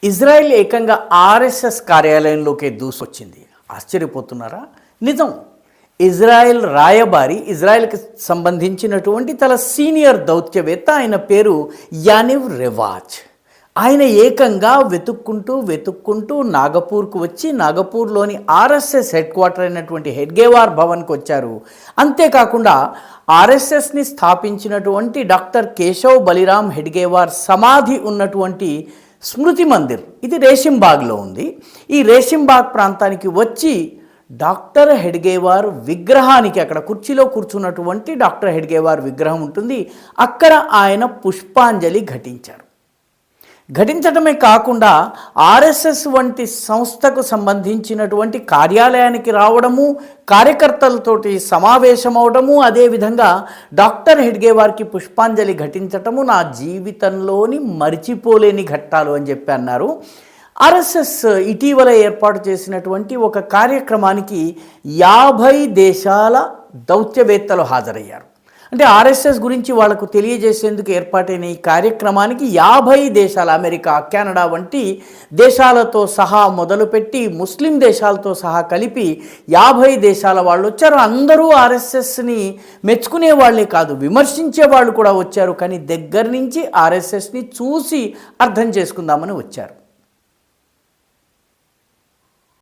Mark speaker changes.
Speaker 1: Israel ఏకంగా RSS కార్యాలయంలోకి దూసొచ్చింది. ఆశ్చర్యపోతున్నారా? నిజం. Israel రాయబారి, ఇజ్రాయెల్కి సంబంధించినటువంటి తన సీనియర్ దౌత్యవేత్త, ఆయన పేరు యానివ్ రెవాజ్. ఆయన ఏకంగా వెతుక్కుంటూ నాగపూర్కు వచ్చి నాగపూర్లోని ఆర్ఎస్ఎస్ హెడ్ క్వార్టర్ అయినటువంటి హెడ్గేవార్ భవన్కి వచ్చారు. అంతేకాకుండా ఆర్ఎస్ఎస్ని స్థాపించినటువంటి డాక్టర్ కేశవ్ బలిరామ్ హెడ్గేవార్ సమాధి ఉన్నటువంటి స్మృతి మందిర్, ఇది రేషింబాగ్లో ఉంది. ఈ రేషింబాగ్ ప్రాంతానికి వచ్చి డాక్టర్ హెడ్గేవార్ విగ్రహానికి, అక్కడ కుర్చీలో కూర్చున్నటువంటి డాక్టర్ హెడ్గేవార్ విగ్రహం ఉంటుంది, అక్కడ ఆయన పుష్పాంజలి ఘటించటమే కాకుండా ఆర్ఎస్ఎస్ వంటి సంస్థకు సంబంధించినటువంటి కార్యాలయానికి రావడము, కార్యకర్తలతోటి సమావేశమవడము, అదేవిధంగా డాక్టర్ హెడ్గేవార్కి పుష్పాంజలి ఘటించటము నా జీవితంలోని మరిచిపోలేని ఘట్టాలు అని చెప్పి అన్నారు. ఆర్ఎస్ఎస్ ఇటీవల ఏర్పాటు చేసినటువంటి ఒక కార్యక్రమానికి 50 దేశాల దౌత్యవేత్తలు హాజరయ్యారు. అంటే ఆర్ఎస్ఎస్ గురించి వాళ్లకు తెలియజేసేందుకు ఏర్పాటైన ఈ కార్యక్రమానికి 50 దేశాలు, అమెరికా, కెనడా వంటి దేశాలతో సహా మొదలుపెట్టి ముస్లిం దేశాలతో సహా కలిపి 50 దేశాల వాళ్ళు వచ్చారు. అందరూ ఆర్ఎస్ఎస్ని మెచ్చుకునే వాళ్ళే కాదు, విమర్శించే వాళ్ళు కూడా వచ్చారు. కానీ దగ్గర నుంచి ఆర్ఎస్ఎస్ని చూసి అర్థం చేసుకుందామని వచ్చారు.